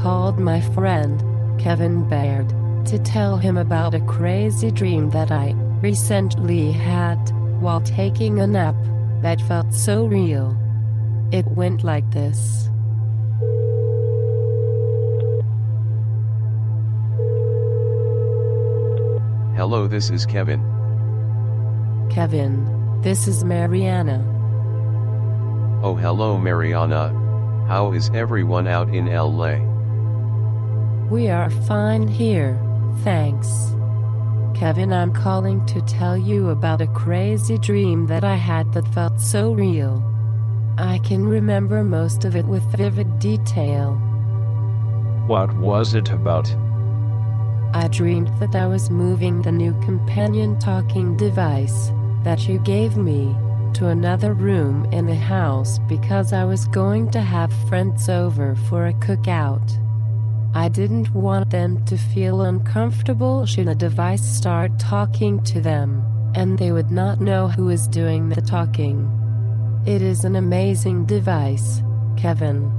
called my friend, Kevin Baird, to tell him about a crazy dream that I recently had while taking a nap that felt so real. It went like this. Hello, this is Kevin. Kevin, this is Mariana. Oh, hello Mariana. How is everyone out in LA? We are fine here, thanks. Kevin, I'm calling to tell you about a crazy dream that I had that felt so real. I can remember most of it with vivid detail. What was it about? I dreamed that I was moving the NuCompanion talking device that you gave me to another room in the house because I was going to have friends over for a cookout. I didn't want them to feel uncomfortable should the device start talking to them, and they would not know who is doing the talking. It is an amazing device, Kevin.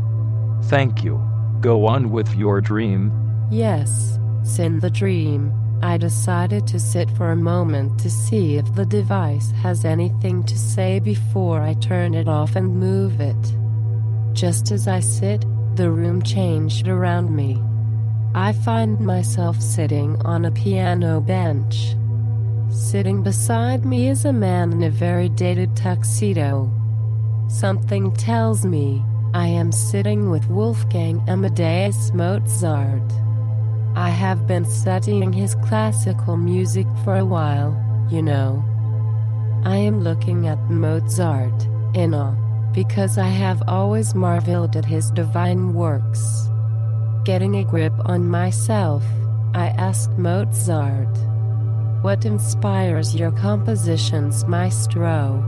Thank you. Go on with your dream. Yes, in the dream, I decided to sit for a moment to see if the device has anything to say before I turn it off and move it. Just as I sit, the room changed around me. I find myself sitting on a piano bench. Sitting beside me is a man in a very dated tuxedo. Something tells me I am sitting with Wolfgang Amadeus Mozart. I have been studying his classical music for a while, you know. I am looking at Mozart in awe, because I have always marveled at his divine works. Getting a grip on myself, I asked Mozart, "What inspires your compositions, maestro?"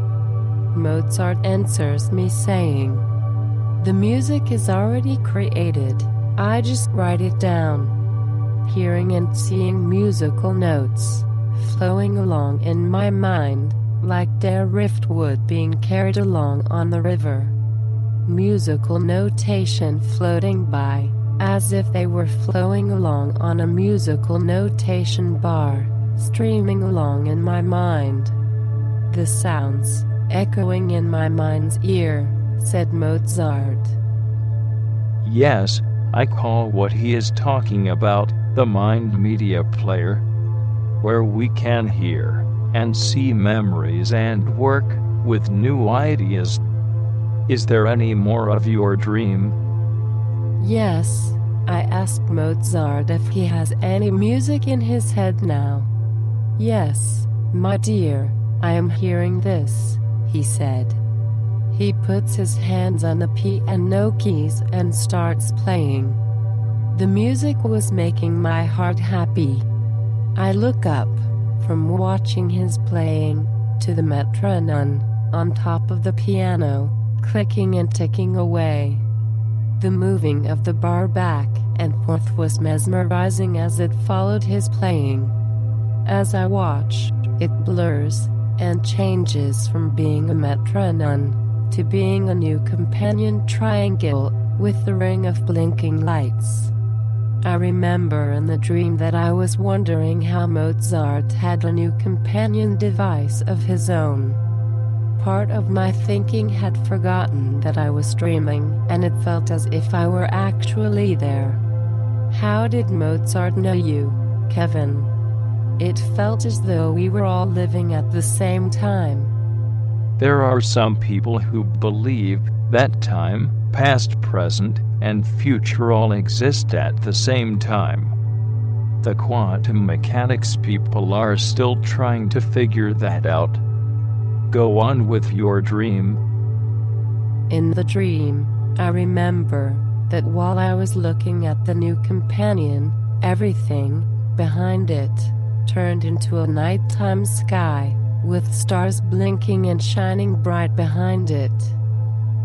Mozart answers me saying, "The music is already created, I just write it down." Hearing and seeing musical notes flowing along in my mind, like their driftwood being carried along on the river. Musical notation floating by, as if they were flowing along on a musical notation bar, streaming along in my mind. The sounds, echoing in my mind's ear, said Mozart. Yes, I call what he is talking about the mind media player, where we can hear and see memories and work with new ideas. Is there any more of your dream? Yes, I asked Mozart if he has any music in his head now. "Yes, my dear, I am hearing this," he said. He puts his hands on the piano keys and starts playing. The music was making my heart happy. I look up from watching his playing to the metronome on top of the piano, clicking and ticking away. The moving of the bar back and forth was mesmerizing as it followed his playing. As I watch, it blurs and changes from being a metronome to being a NuCompanion triangle with the ring of blinking lights. I remember in the dream that I was wondering how Mozart had a NuCompanion device of his own. Part of my thinking had forgotten that I was dreaming, and it felt as if I were actually there. How did Mozart know you, Kevin? It felt as though we were all living at the same time. There are some people who believe that time, past, present, and future all exist at the same time. The quantum mechanics people are still trying to figure that out. Go on with your dream. In the dream, I remember that while I was looking at the NuCompanion, everything behind it turned into a nighttime sky, with stars blinking and shining bright behind it.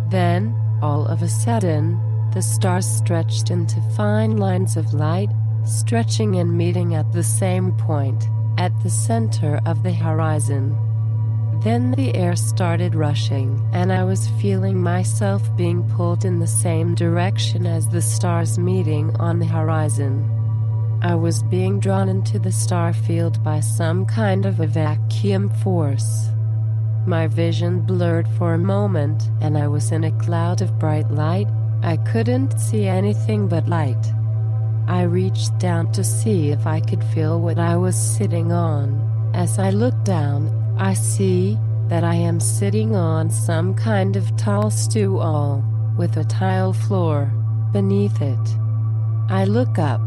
Then, all of a sudden, the stars stretched into fine lines of light, stretching and meeting at the same point, at the center of the horizon. Then the air started rushing, and I was feeling myself being pulled in the same direction as the stars meeting on the horizon. I was being drawn into the star field by some kind of a vacuum force. My vision blurred for a moment, and I was in a cloud of bright light. I couldn't see anything but light. I reached down to see if I could feel what I was sitting on. As I looked down, I see that I am sitting on some kind of tall stool with a tile floor beneath it. I look up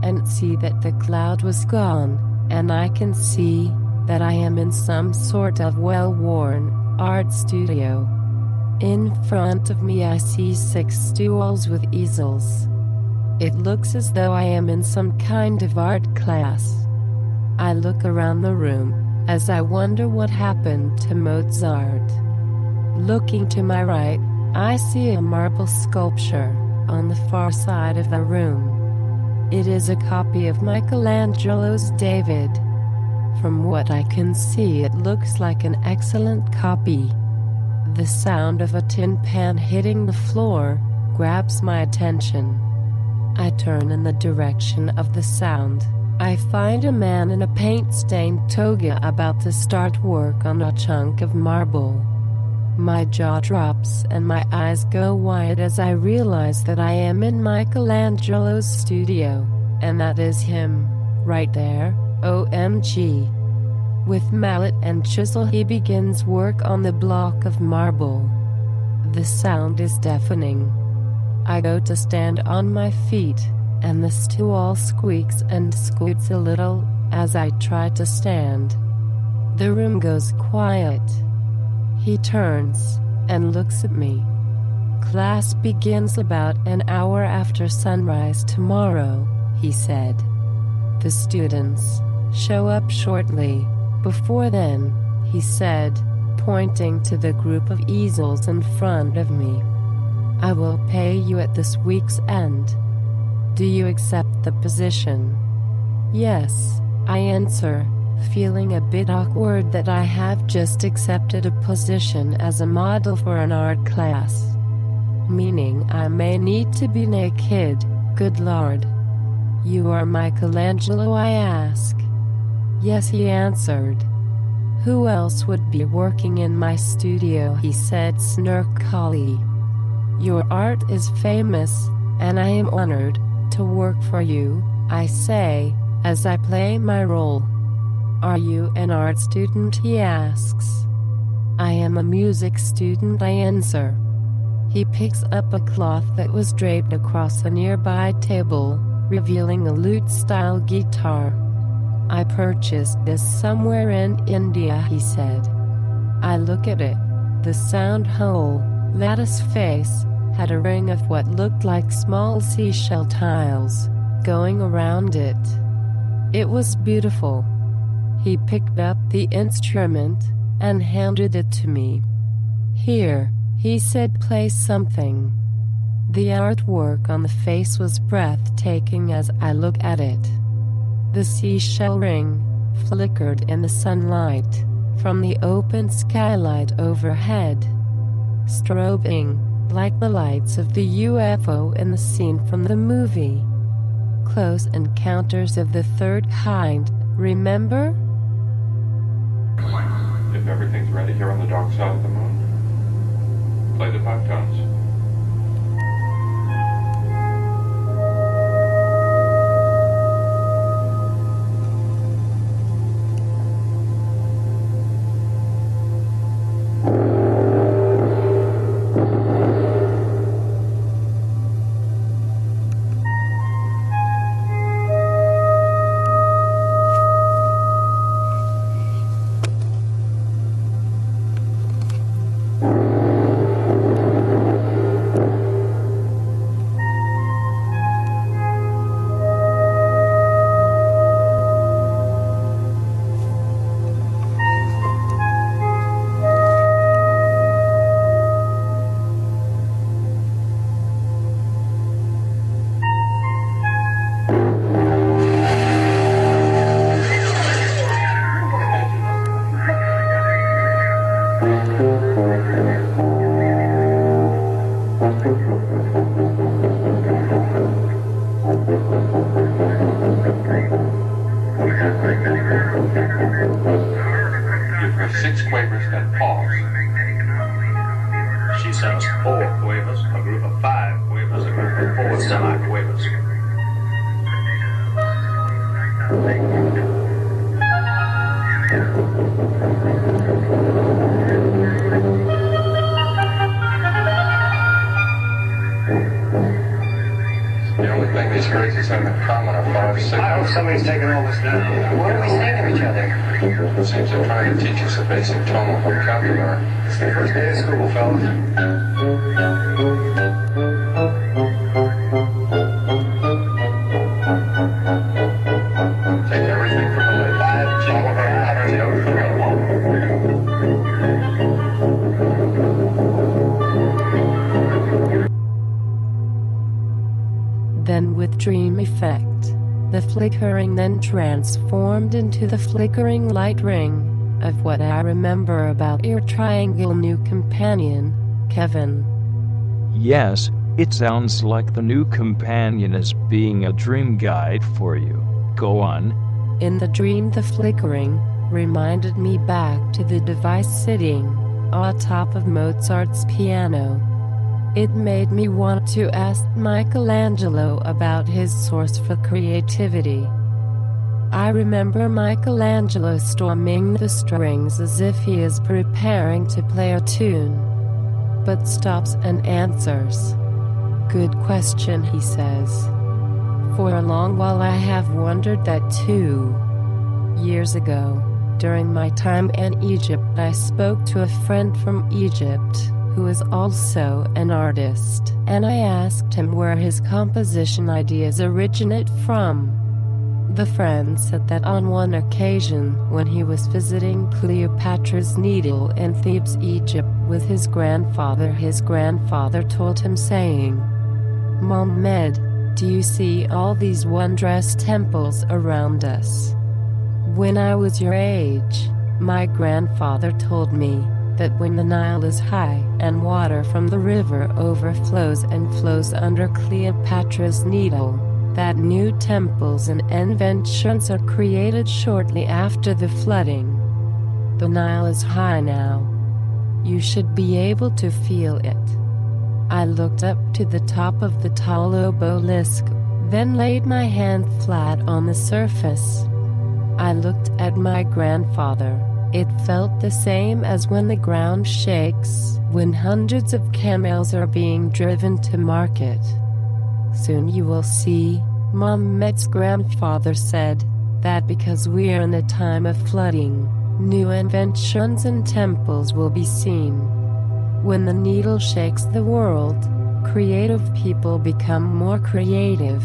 and see that the cloud was gone, and I can see that I am in some sort of well-worn art studio. In front of me I see 6 stools with easels. It looks as though I am in some kind of art class. I look around the room as I wonder what happened to Mozart. Looking to my right, I see a marble sculpture on the far side of the room. It is a copy of Michelangelo's David. From what I can see, it looks like an excellent copy. The sound of a tin pan hitting the floor grabs my attention. I turn in the direction of the sound. I find a man in a paint-stained toga about to start work on a chunk of marble. My jaw drops and my eyes go wide as I realize that I am in Michelangelo's studio, and that is him, right there, OMG. With mallet and chisel he begins work on the block of marble. The sound is deafening. I go to stand on my feet, and the stool squeaks and scoots a little as I try to stand. The room goes quiet. He turns and looks at me. Class begins about an hour after sunrise tomorrow, he said. The students show up shortly. Before then, he said, pointing to the group of easels in front of me. I will pay you at this week's end. Do you accept the position? Yes, I answer, feeling a bit awkward that I have just accepted a position as a model for an art class. Meaning I may need to be naked, good lord. You are Michelangelo, I ask. Yes, he answered. Who else would be working in my studio, he said snarkily. Your art is famous, and I am honored to work for you, I say, as I play my role. Are you an art student, he asks. I am a music student, I answer. He picks up a cloth that was draped across a nearby table, revealing a lute-style guitar. I purchased this somewhere in India, he said. I look at it. The sound hole, lattice face, had a ring of what looked like small seashell tiles going around it. It was beautiful. He picked up the instrument and handed it to me. Here, he said, play something. The artwork on the face was breathtaking as I look at it. The seashell ring flickered in the sunlight from the open skylight overhead, strobing like the lights of the UFO in the scene from the movie Close Encounters of the Third Kind, remember? If everything's ready here on the dark side of the moon, play the 5 tones. Give her 6 quavers and pause. She sends 4 quavers, a group of 5 quavers, a group of 4 semi-quavers. The only thing these phrases have in common are 5 signals. I hope somebody's taking all this down. What are we saying to each other? It seems they're trying to teach us a basic tonal vocabulary. It's the first day of school, fellas. Take everything from the left. 5, all of our patterns, no sugar. Then with dream effect, the flickering then transformed into the flickering light ring of what I remember about your triangle NuCompanion, Kevin. Yes, it sounds like the NuCompanion is being a dream guide for you. Go on. In the dream, the flickering reminded me back to the device sitting on top of Mozart's piano. It made me want to ask Michelangelo about his source for creativity. I remember Michelangelo strumming the strings as if he is preparing to play a tune, but stops and answers. "Good question," he says. For a long while I have wondered that too. Years ago, during my time in Egypt, I spoke to a friend from Egypt who is also an artist, and I asked him where his composition ideas originate from. The friend said that on one occasion, when he was visiting Cleopatra's Needle in Thebes, Egypt, with his grandfather told him, saying, "Mohammed, do you see all these wondrous temples around us? When I was your age, my grandfather told me that when the Nile is high and water from the river overflows and flows under Cleopatra's Needle, that new temples and inventions are created shortly after the flooding. The Nile is high now. You should be able to feel it." I looked up to the top of the tall obelisk, then laid my hand flat on the surface. I looked at my grandfather. It felt the same as when the ground shakes, when hundreds of camels are being driven to market. "Soon you will see," Mohammed's grandfather said, "that because we are in a time of flooding, new inventions and temples will be seen. When the needle shakes the world, creative people become more creative.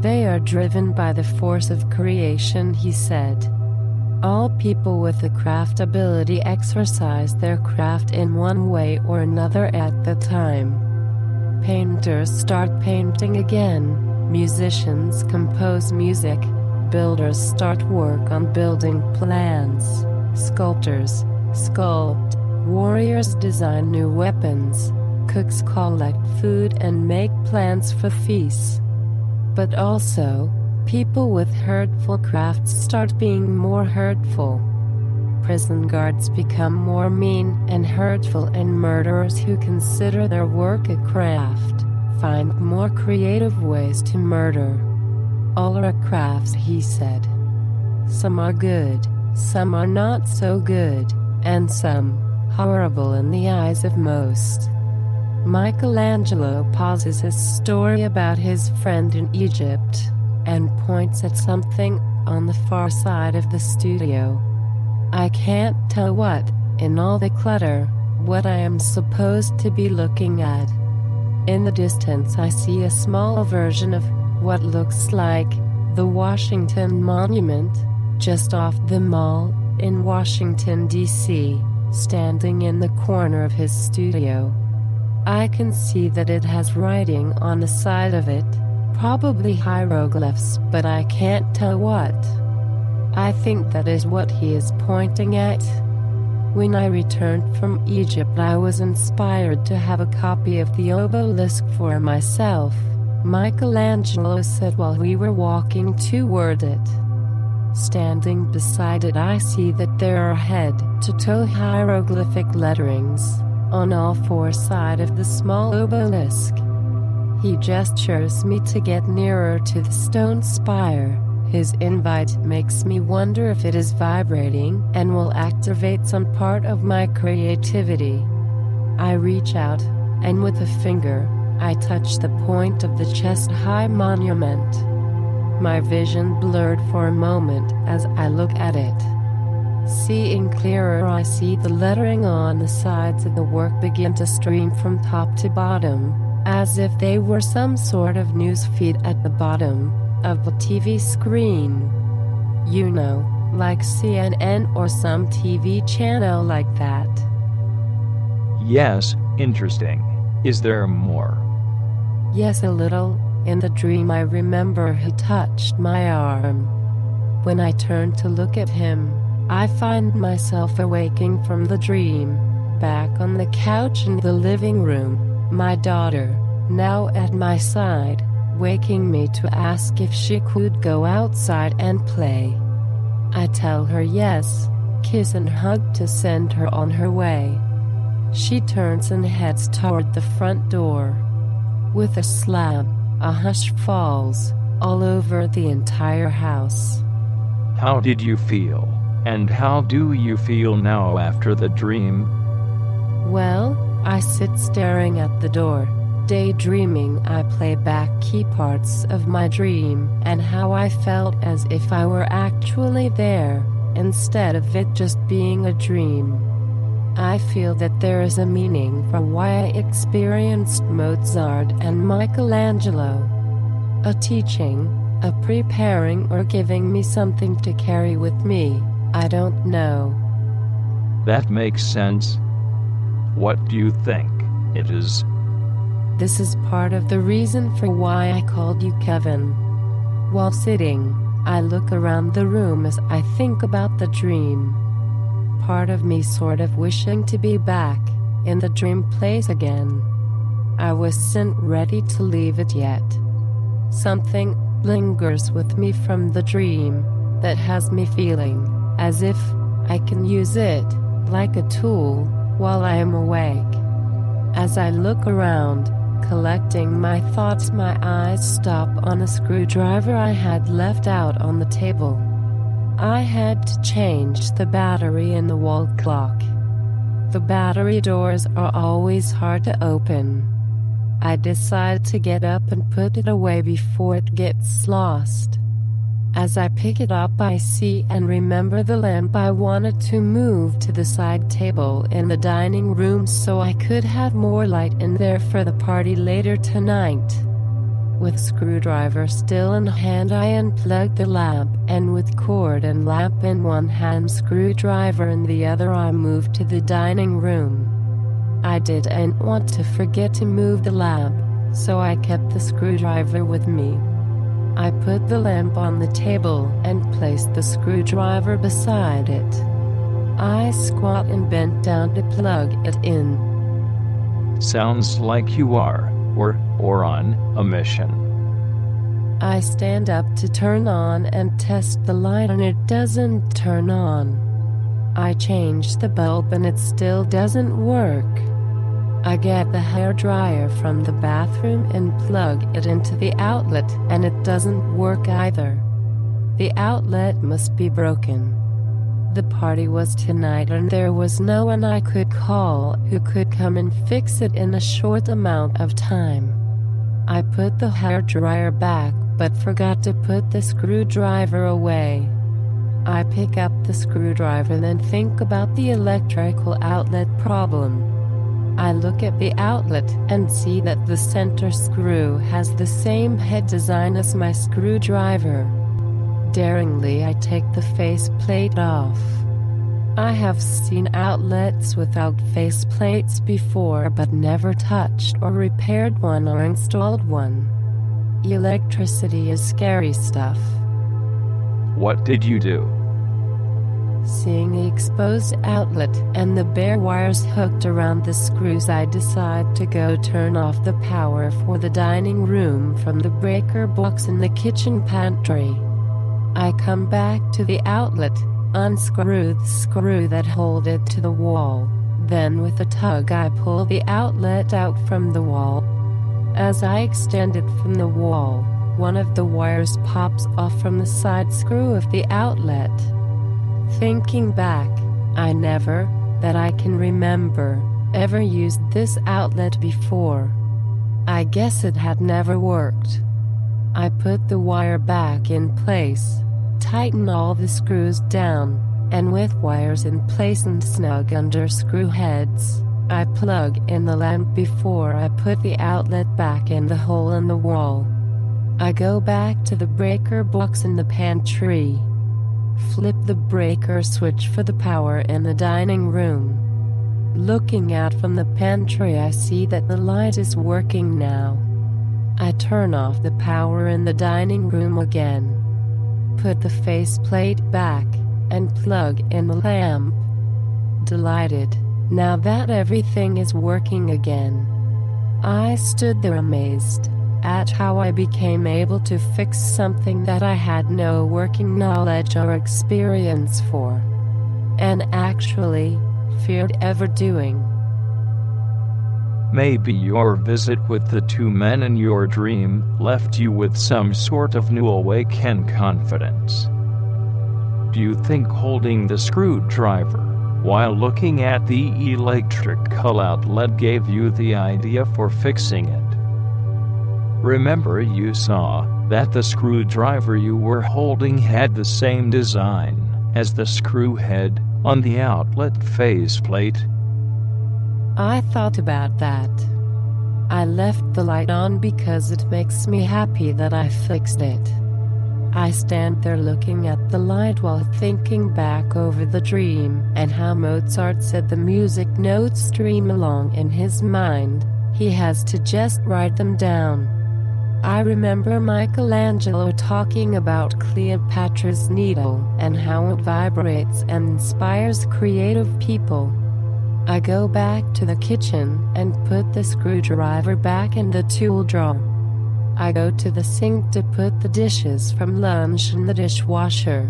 They are driven by the force of creation," he said. "All people with a craft ability exercise their craft in one way or another at the time. Painters start painting again, musicians compose music, builders start work on building plans, sculptors sculpt, warriors design new weapons, cooks collect food and make plans for feasts. But also, people with hurtful crafts start being more hurtful. Prison guards become more mean and hurtful, and murderers who consider their work a craft find more creative ways to murder. All are crafts," he said. "Some are good, some are not so good, and some horrible in the eyes of most." Michelangelo pauses his story about his friend in Egypt and points at something on the far side of the studio. I can't tell what, in all the clutter, what I am supposed to be looking at. In the distance I see a small version of what looks like the Washington Monument, just off the mall in Washington, D.C., standing in the corner of his studio. I can see that it has writing on the side of it, probably hieroglyphs, but I can't tell what. I think that is what he is pointing at. When I returned from Egypt, I was inspired to have a copy of the obelisk for myself, Michelangelo said while we were walking toward it. Standing beside it, I see that there are head-to-toe hieroglyphic letterings on all four sides of the small obelisk. He gestures me to get nearer to the stone spire. His invite makes me wonder if it is vibrating and will activate some part of my creativity. I reach out, and with a finger, I touch the point of the chest-high monument. My vision blurred for a moment as I look at it. Seeing clearer, I see the lettering on the sides of the work begin to stream from top to bottom, as if they were some sort of news feed at the bottom of a TV screen. You know, like CNN or some TV channel like that. Yes, interesting. Is there more? Yes, a little. In the dream, I remember he touched my arm. When I turn to look at him, I find myself awaking from the dream, back on the couch in the living room, my daughter, now at my side, waking me to ask if she could go outside and play. I tell her yes, kiss and hug to send her on her way. She turns and heads toward the front door. With a slap, a hush falls all over the entire house. How did you feel? And how do you feel now after the dream? Well, I sit staring at the door, daydreaming. I play back key parts of my dream and how I felt as if I were actually there, instead of it just being a dream. I feel that there is a meaning for why I experienced Mozart and Michelangelo. A teaching, a preparing, or giving me something to carry with me. I don't know. That makes sense. What do you think it is? This is part of the reason for why I called you Kevin. While sitting, I look around the room as I think about the dream. Part of me sort of wishing to be back in the dream place again. I wasn't ready to leave it yet. Something lingers with me from the dream that has me feeling as if I can use it like a tool while I am awake. As I look around, collecting my thoughts, my eyes stop on a screwdriver I had left out on the table. I had to change the battery in the wall clock. The battery doors are always hard to open. I decide to get up and put it away before it gets lost. As I pick it up, I see and remember the lamp I wanted to move to the side table in the dining room so I could have more light in there for the party later tonight. With screwdriver still in hand, I unplugged the lamp, and with cord and lamp in one hand, screwdriver in the other, I moved to the dining room. I didn't want to forget to move the lamp, so I kept the screwdriver with me. I put the lamp on the table and placed the screwdriver beside it. I squat and bent down to plug it in. Sounds like you are, or on a mission. I stand up to turn on and test the light, and it doesn't turn on. I change the bulb and it still doesn't work. I get the hairdryer from the bathroom and plug it into the outlet, and it doesn't work either. The outlet must be broken. The party was tonight, and there was no one I could call who could come and fix it in a short amount of time. I put the hairdryer back, but forgot to put the screwdriver away. I pick up the screwdriver and then think about the electrical outlet problem. I look at the outlet and see that the center screw has the same head design as my screwdriver. Daringly, I take the faceplate off. I have seen outlets without faceplates before, but never touched or repaired one or installed one. Electricity is scary stuff. What did you do? Seeing the exposed outlet and the bare wires hooked around the screws, I decide to go turn off the power for the dining room from the breaker box in the kitchen pantry. I come back to the outlet, unscrew the screw that hold it to the wall. Then with a tug I pull the outlet out from the wall. As I extend it from the wall, one of the wires pops off from the side screw of the outlet. Thinking back, I never, that I can remember, ever used this outlet before. I guess it had never worked. I put the wire back in place, tighten all the screws down, and with wires in place and snug under screw heads, I plug in the lamp before I put the outlet back in the hole in the wall. I go back to the breaker box in the pantry. Flip the breaker switch for the power in the dining room. Looking out from the pantry, I see that the light is working now. I turn off the power in the dining room again. Put the faceplate back and plug in the lamp. Delighted, now that everything is working again. I stood there amazed at how I became able to fix something that I had no working knowledge or experience for, and actually feared ever doing. Maybe your visit with the two men in your dream left you with some sort of new awakened confidence. Do you think holding the screwdriver while looking at the electrical outlet gave you the idea for fixing it? Remember, you saw that the screwdriver you were holding had the same design as the screw head on the outlet faceplate. I thought about that. I left the light on because it makes me happy that I fixed it. I stand there looking at the light while thinking back over the dream and how Mozart said the music notes stream along in his mind. He has to just write them down. I remember Michelangelo talking about Cleopatra's needle and how it vibrates and inspires creative people. I go back to the kitchen and put the screwdriver back in the tool drawer. I go to the sink to put the dishes from lunch in the dishwasher.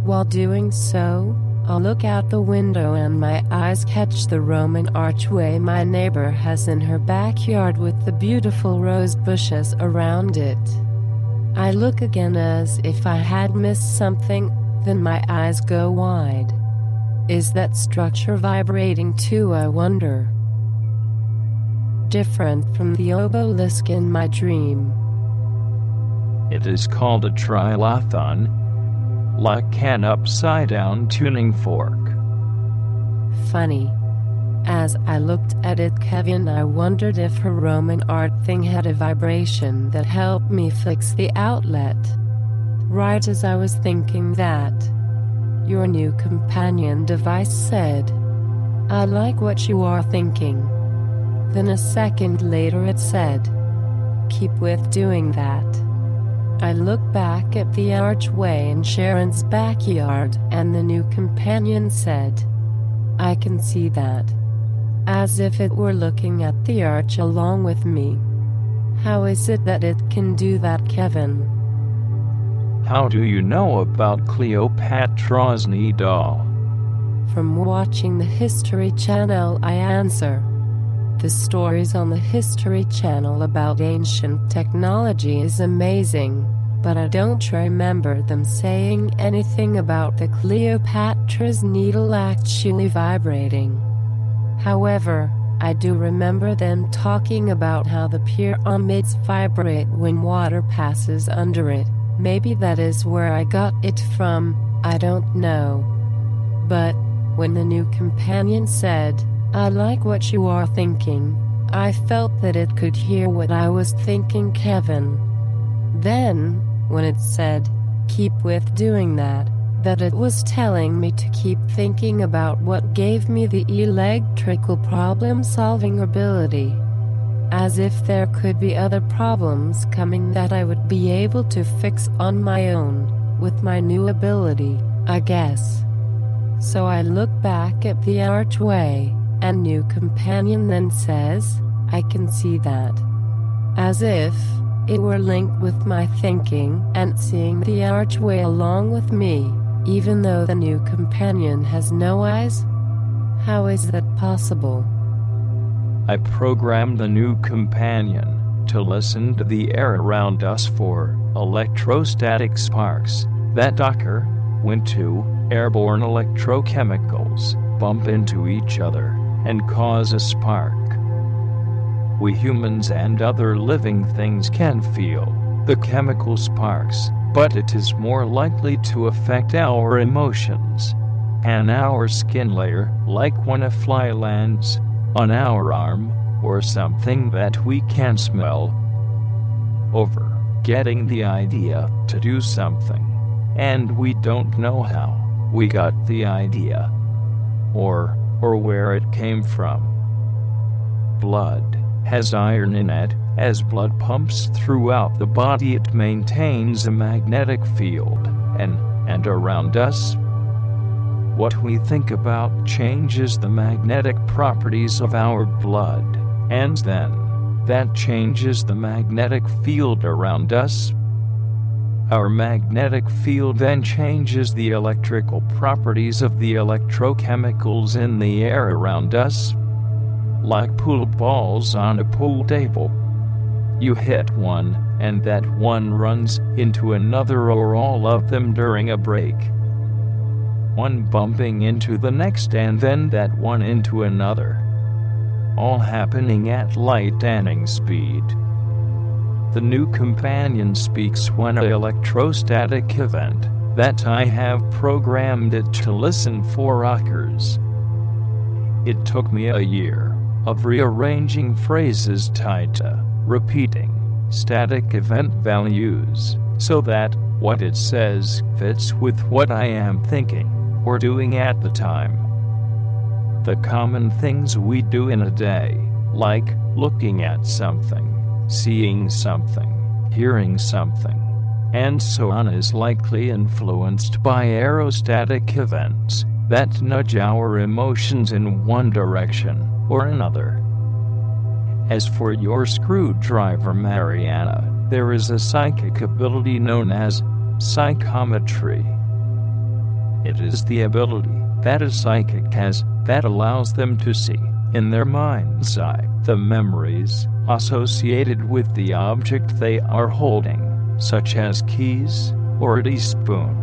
While doing so, I look out the window and my eyes catch the Roman archway my neighbor has in her backyard with the beautiful rose bushes around it. I look again as if I had missed something, then my eyes go wide. Is that structure vibrating too, I wonder? Different from the obelisk in my dream. It is called a trilithon, like an upside-down tuning fork. Funny. As I looked at it, Kevin, I wondered if her Roman art thing had a vibration that helped me fix the outlet. Right as I was thinking that, your NuCompanion device said, "I like what you are thinking." Then a second later it said, "Keep with doing that." I look back at the archway in Sharon's backyard and the NuCompanion said, "I can see that." As if it were looking at the arch along with me. How is it that it can do that, Kevin? How do you know about Cleopatra's needle? From watching the History Channel, I answer. The stories on the History Channel about ancient technology is amazing, but I don't remember them saying anything about the Cleopatra's needle actually vibrating. However, I do remember them talking about how the pyramids vibrate when water passes under it. Maybe that is where I got it from, I don't know. But when the NuCompanion said, "I like what you are thinking," I felt that it could hear what I was thinking, Kevin. Then, when it said, "Keep with doing that," that it was telling me to keep thinking about what gave me the electrical problem-solving ability. As if there could be other problems coming that I would be able to fix on my own, with my new ability, I guess. So I look back at the archway, and NuCompanion then says, "I can see that." As if it were linked with my thinking and seeing the archway along with me, even though the NuCompanion has no eyes? How is that possible? I programmed the NuCompanion to listen to the air around us for electrostatic sparks that occur when two airborne electrochemicals bump into each other and cause a spark. We humans and other living things can feel the chemical sparks, but it is more likely to affect our emotions and our skin layer, like when a fly lands on our arm or something that we can smell. Over getting the idea to do something, and we don't know how we got the idea or where it came from. Blood has iron in it. As blood pumps throughout the body, it maintains a magnetic field and around us. What we think about changes the magnetic properties of our blood, and then that changes the magnetic field around us. Our magnetic field then changes the electrical properties of the electrochemicals in the air around us. Like pool balls on a pool table. You hit one, and that one runs into another or all of them during a break. One bumping into the next and then that one into another. All happening at lightning speed. The NuCompanion speaks when an electrostatic event that I have programmed it to listen for occurs. It took me a year of rearranging phrases tied to repeating static event values so that what it says fits with what I am thinking or doing at the time. The common things we do in a day, like looking at something, seeing something, hearing something, and so on, is likely influenced by aerostatic events that nudge our emotions in one direction or another. As for your screwdriver, Mariana, there is a psychic ability known as psychometry. It is the ability that a psychic has that allows them to see, in their mind's eye, the memories associated with the object they are holding, such as keys or a teaspoon.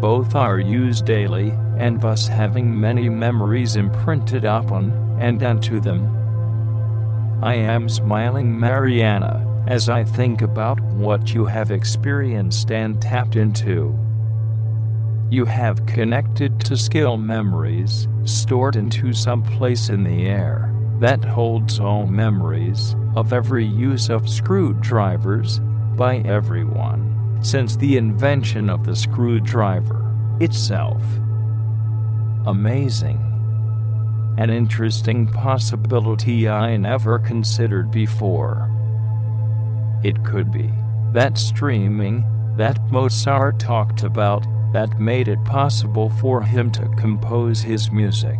Both are used daily, and thus having many memories imprinted upon and onto them. I am smiling, Mariana, as I think about what you have experienced and tapped into. You have connected to skill memories stored into some place in the air that holds all memories of every use of screwdrivers by everyone since the invention of the screwdriver itself. Amazing. An interesting possibility I never considered before. It could be that streaming that Mozart talked about that made it possible for him to compose his music.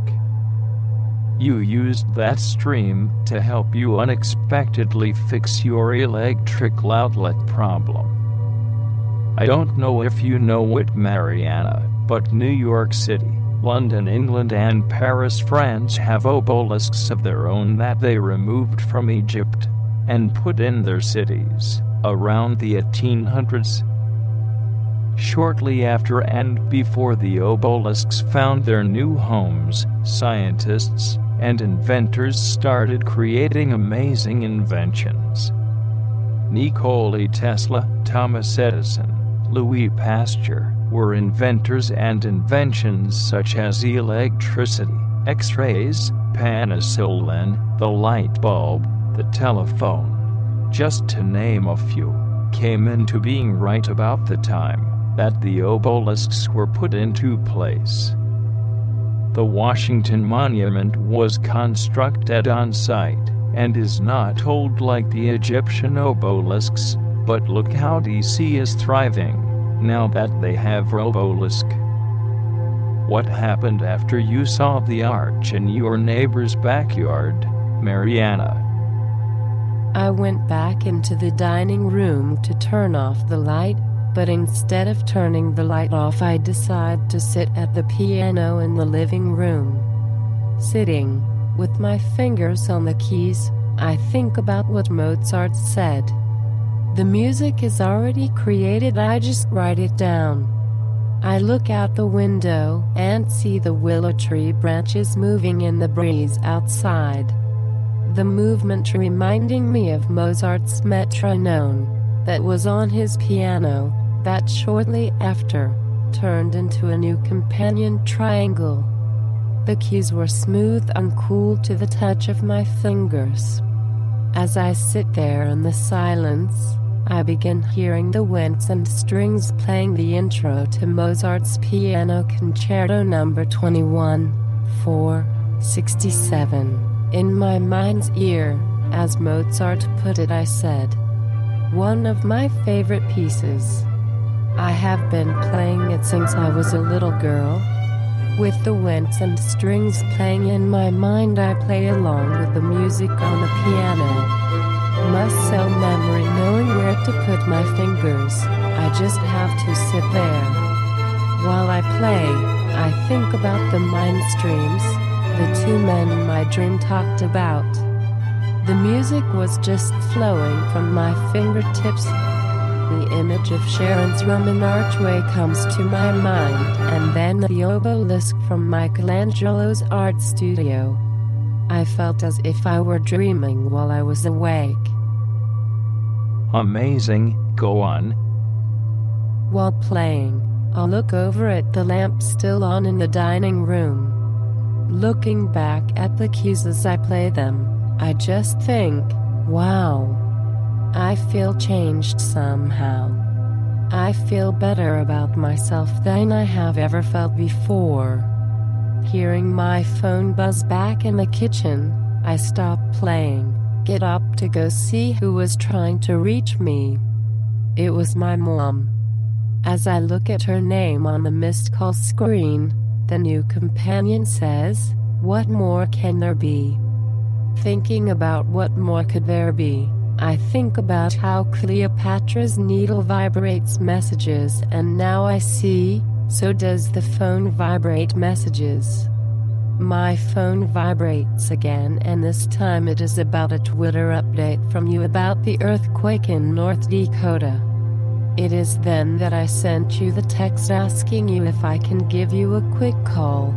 You used that stream to help you unexpectedly fix your electrical outlet problem. I don't know if you know it, Mariana, but New York City, London, England, and Paris, France have obelisks of their own that they removed from Egypt and put in their cities around the 1800s. Shortly after and before the obelisks found their new homes, scientists and inventors started creating amazing inventions. Nikola Tesla, Thomas Edison, Louis Pasteur were inventors, and inventions such as electricity, X-rays, penicillin, the light bulb, the telephone, just to name a few, came into being right about the time that the obelisks were put into place. The Washington Monument was constructed on site and is not old like the Egyptian obelisks, but look how DC is thriving now that they have obelisk. What happened after you saw the arch in your neighbor's backyard, Mariana? I went back into the dining room to turn off the light, but instead of turning the light off, I decided to sit at the piano in the living room. Sitting, with my fingers on the keys, I think about what Mozart said. The music is already created, I just write it down. I look out the window and see the willow tree branches moving in the breeze outside. The movement reminding me of Mozart's metronome that was on his piano, that shortly after turned into a NuCompanion triangle. The keys were smooth and cool to the touch of my fingers. As I sit there in the silence, I begin hearing the winds and strings playing the intro to Mozart's Piano Concerto No. 21, 467. In my mind's ear, as Mozart put it, I said, "One of my favorite pieces. I have been playing it since I was a little girl." With the winds and strings playing in my mind, I play along with the music on the piano. Muscle memory, knowing where to put my fingers. I just have to sit there. While I play, I think about the mind streams the two men in my dream talked about. The music was just flowing from my fingertips. The image of Sharon's Roman archway comes to my mind, and then the obelisk from Michelangelo's art studio. I felt as if I were dreaming while I was awake. Amazing, go on. While playing, I'll look over at the lamp still on in the dining room. Looking back at the keys as I play them, I just think, wow. I feel changed somehow. I feel better about myself than I have ever felt before. Hearing my phone buzz back in the kitchen, I stop playing, get up to go see who was trying to reach me. It was my mom. As I look at her name on the missed call screen, the NuCompanion says, "What more can there be?" Thinking about what more could there be, I think about how Cleopatra's needle vibrates messages, and now I see, so does the phone vibrate messages. My phone vibrates again, and this time it is about a Twitter update from you about the earthquake in North Dakota. It is then that I sent you the text asking you if I can give you a quick call.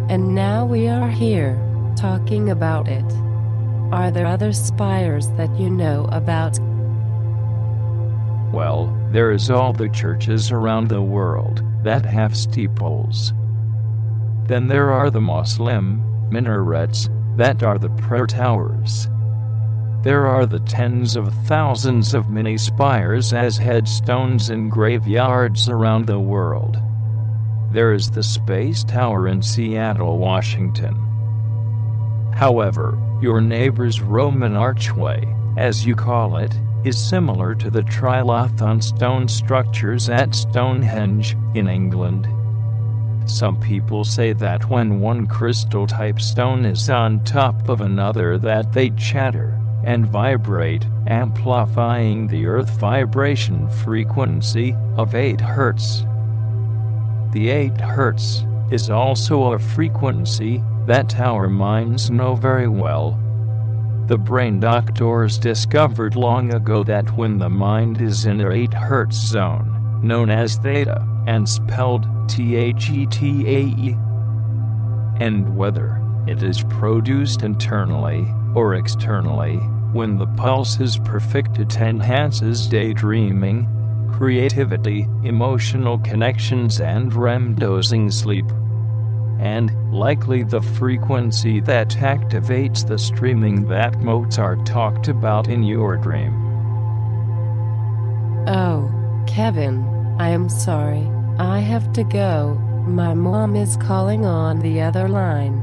And now we are here, talking about it. Are there other spires that you know about? Well, there is all the churches around the world that have steeples. Then there are the Muslim minarets that are the prayer towers. There are the tens of thousands of mini spires as headstones in graveyards around the world. There is the Space Tower in Seattle, Washington. However, your neighbor's Roman archway, as you call it, is similar to the trilithon stone structures at Stonehenge, in England. Some people say that when one crystal-type stone is on top of another that they chatter and vibrate, amplifying the earth vibration frequency of 8 Hz. The 8 Hz is also a frequency that tower minds know very well. The brain doctors discovered long ago that when the mind is in an 8 Hz zone, known as theta, and spelled theta, and whether it is produced internally or externally, when the pulse is perfect, it enhances daydreaming, creativity, emotional connections, and REM dozing sleep. And, likely, the frequency that activates the streaming that Mozart talked about in your dream. Oh, Kevin, I am sorry. I have to go. My mom is calling on the other line.